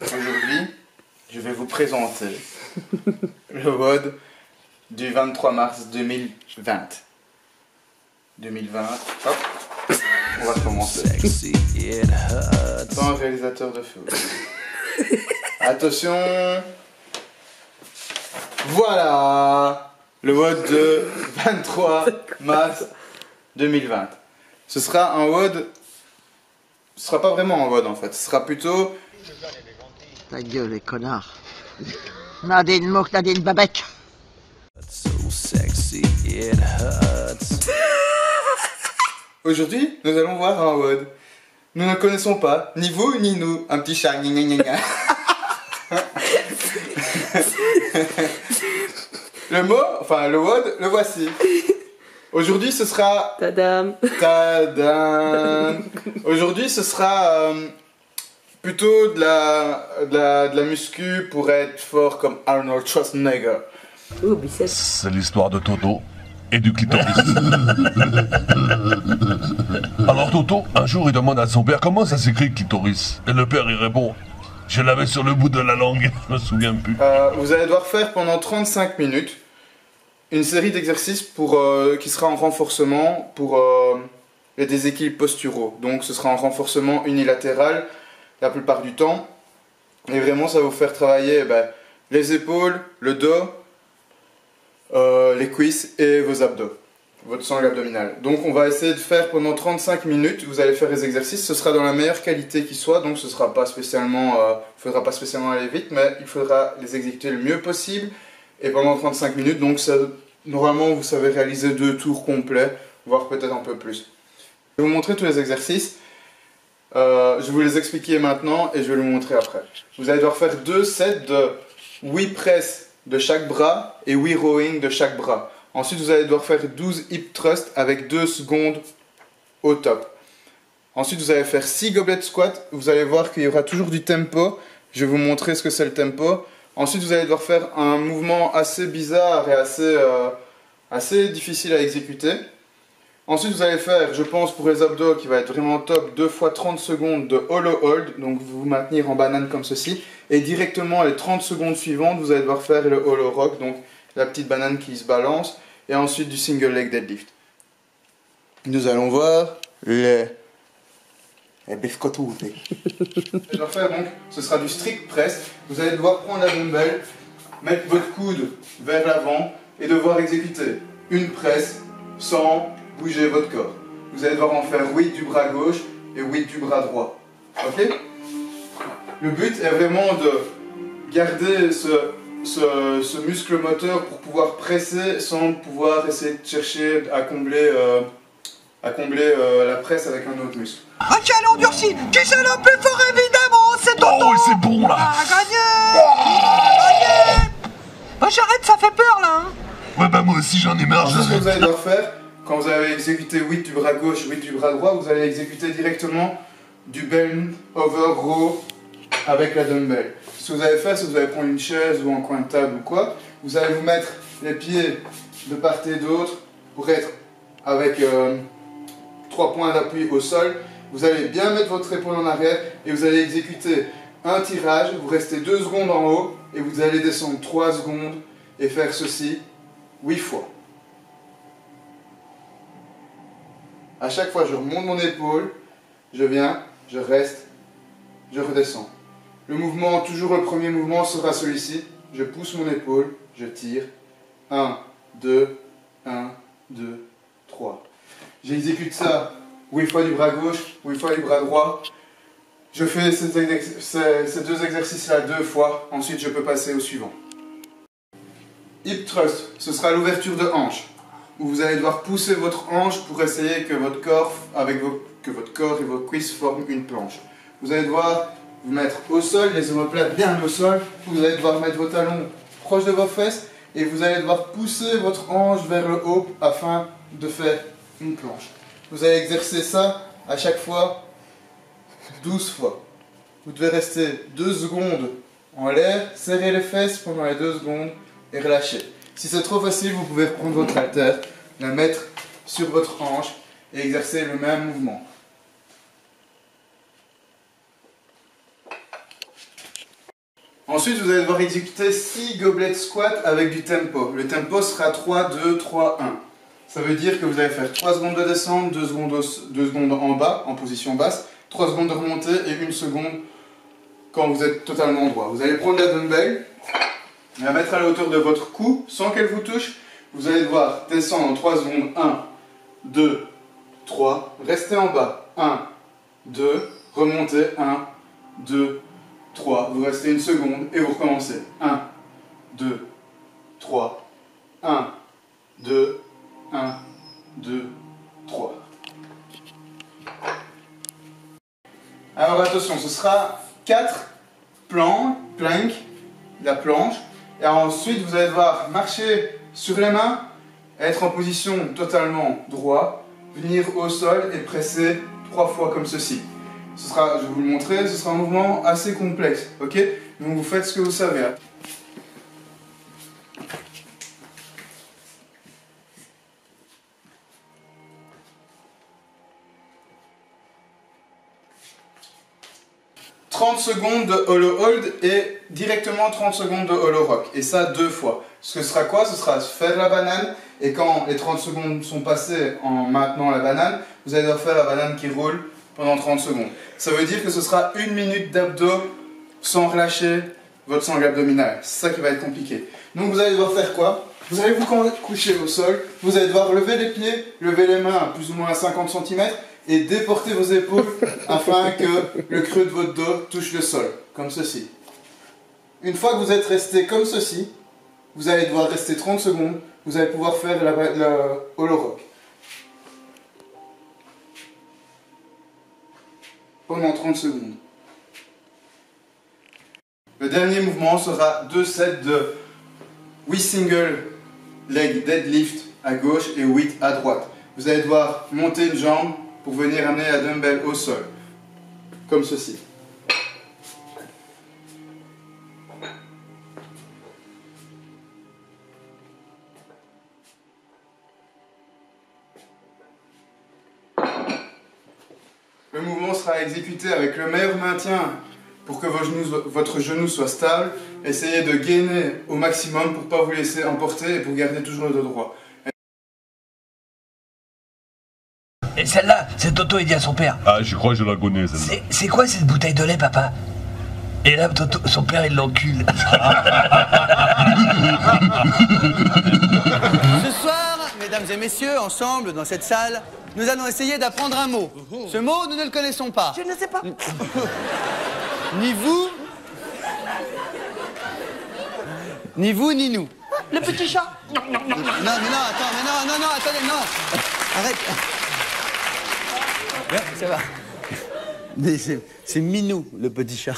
Aujourd'hui, je vais vous présenter le WOD du 23 mars 2020. 2020, hop, on va commencer. Sans réalisateur de feu. Attention. Voilà le WOD de 23 mars 2020. Ce sera un WOD. Ce sera pas vraiment un WOD en fait. Ce sera plutôt. Ta gueule, les connards. Nadine Mouk, Nadine Babek. Aujourd'hui, nous allons voir un WOD. Nous ne connaissons pas, ni vous ni nous, un petit chat. Gna, gna, gna, gna. Le mot, enfin le WOD, le voici. Aujourd'hui, ce sera. Tadam. Tadam. Aujourd'hui, ce sera plutôt de la muscu pour être fort comme Arnold Schwarzenegger. Oh, biceps. C'est l'histoire de Toto et du clitoris. Alors Toto, un jour il demande à son père comment ça s'écrit clitoris. Et le père il répond, je l'avais sur le bout de la langue, je me souviens plus. Vous allez devoir faire pendant 35 minutes une série d'exercices qui sera en renforcement pour les déséquilibres posturaux. Donc ce sera en renforcement unilatéral la plupart du temps. Et vraiment ça va vous faire travailler les épaules, le dos, les cuisses et vos abdos, votre sangle abdominale. Donc on va essayer de faire pendant 35 minutes, vous allez faire les exercices, ce sera dans la meilleure qualité qui soit, donc ce sera pas spécialement, faudra pas spécialement aller vite, mais il faudra les exécuter le mieux possible, et pendant 35 minutes, donc ça, normalement vous savez réaliser 2 tours complets, voire peut-être un peu plus. Je vais vous montrer tous les exercices, je vais vous les expliquer maintenant, et je vais les montrer après. Vous allez devoir faire 2 sets de 8 presses de chaque bras et 8 rowing de chaque bras. Ensuite, vous allez devoir faire 12 hip thrusts avec 2 secondes au top. Ensuite, vous allez faire 6 goblet squats. Vous allez voir qu'il y aura toujours du tempo. Je vais vous montrer ce que c'est le tempo. Ensuite, vous allez devoir faire un mouvement assez bizarre et assez difficile à exécuter. Ensuite, vous allez faire, je pense pour les abdos qui va être vraiment top, 2 fois 30 secondes de hollow hold. Donc, vous vous maintenir en banane comme ceci. Et directement, les 30 secondes suivantes, vous allez devoir faire le hollow rock. Donc, la petite banane qui se balance. Et ensuite, du single leg deadlift. Nous allons voir les biscottos. Je vais faire donc, ce sera du strict press. Vous allez devoir prendre la dumbbell, mettre votre coude vers l'avant et devoir exécuter une presse sans bouger votre corps. Vous allez devoir en faire 8 du bras gauche et 8 du bras droit. Ok? Le but est vraiment de garder ce muscle moteur pour pouvoir presser sans pouvoir essayer de chercher à combler la presse avec un autre muscle. Un challenge endurci qui c'est le plus fort évidemment, c'est Toto. Oh c'est bon là. Ah, gagné. Oh, j'arrête, ça fait peur là. Ouais bah moi aussi j'en ai marre. Ce que vous allez devoir faire, quand vous avez exécuté 8 du bras gauche, 8 du bras droit, vous allez exécuter directement du bend over row avec la dumbbell. Ce que vous allez faire, c'est que vous allez prendre une chaise ou un coin de table ou quoi, vous allez vous mettre les pieds de part et d'autre pour être avec 3 points d'appui au sol. Vous allez bien mettre votre épaule en arrière et vous allez exécuter un tirage, vous restez 2 secondes en haut et vous allez descendre 3 secondes et faire ceci 8 fois. À chaque fois, je remonte mon épaule, je viens, je reste, je redescends. Le mouvement, toujours le premier mouvement sera celui-ci. Je pousse mon épaule, je tire. 1, 2, 1, 2, 3. J'exécute ça 8 fois du bras gauche, 8 fois du bras droit. Je fais ces 2 exercices-là 2 fois. Ensuite, je peux passer au suivant. Hip thrust, ce sera l'ouverture de hanche, où vous allez devoir pousser votre hanche pour essayer que votre corps, et vos cuisses forment une planche. Vous allez devoir vous mettre au sol, les omoplates bien au sol. Vous allez devoir mettre vos talons proches de vos fesses et vous allez devoir pousser votre hanche vers le haut afin de faire une planche. Vous allez exercer ça à chaque fois 12 fois. Vous devez rester 2 secondes en l'air, serrer les fesses pendant les 2 secondes et relâcher. Si c'est trop facile, vous pouvez reprendre votre haltère, la mettre sur votre hanche et exercer le même mouvement. Ensuite, vous allez devoir exécuter 6 gobelets squat avec du tempo. Le tempo sera 3, 2, 3, 1. Ça veut dire que vous allez faire 3 secondes de descente, 2 secondes en bas, en position basse, 3 secondes de remontée et 1 seconde quand vous êtes totalement droit. Vous allez prendre la dumbbell, la mettre à la hauteur de votre cou sans qu'elle vous touche. Vous allez devoir descendre en 3 secondes. 1, 2, 3. Restez en bas. 1, 2. Remontez. 1, 2, 3. Vous restez 1 seconde et vous recommencez. 1, 2, 3. 1, 2, 1, 2, 3. Alors attention, ce sera 4 plank, la planche. Et ensuite, vous allez devoir marcher sur les mains, être en position totalement droit, venir au sol et presser 3 fois comme ceci. Ce sera, je vais vous le montrer, ce sera un mouvement assez complexe, ok? Donc vous faites ce que vous savez. 30 secondes de hollow hold et directement 30 secondes de hollow rock. Et ça 2 fois. Ce sera quoi? Ce sera faire la banane et quand les 30 secondes sont passées en maintenant la banane, vous allez devoir faire la banane qui roule pendant 30 secondes. Ça veut dire que ce sera 1 minute d'abdos sans relâcher votre sangle abdominale. C'est ça qui va être compliqué. Donc vous allez devoir faire quoi? Vous allez vous coucher au sol, vous allez devoir lever les pieds, lever les mains à plus ou moins à 50 cm et déporter vos épaules afin que le creux de votre dos touche le sol, comme ceci. Une fois que vous êtes resté comme ceci, vous allez devoir rester 30 secondes, vous allez pouvoir faire la hollow rock. Pendant 30 secondes. Le dernier mouvement sera 2 sets de 8 single leg deadlift à gauche et 8 à droite. Vous allez devoir monter une jambe pour venir amener la dumbbell au sol, comme ceci. Le mouvement sera exécuté avec le meilleur maintien pour que votre genou soit stable. Essayez de gainer au maximum pour ne pas vous laisser emporter et pour garder toujours le dos droit. Et celle-là, c'est Toto, il dit à son père. Ah, je crois que je la connais, celle-là. C'est quoi cette bouteille de lait, papa? Et là, Toto, son père, il l'encule. Ce soir, mesdames et messieurs, ensemble, dans cette salle, nous allons essayer d'apprendre un mot. Ce mot, nous ne le connaissons pas. Je ne sais pas. Ni vous, ni nous. Le petit chat. Non, mais non, attends, mais non, attendez, non. Arrête. Ouais, ça va. Mais c'est Minou, le petit chat.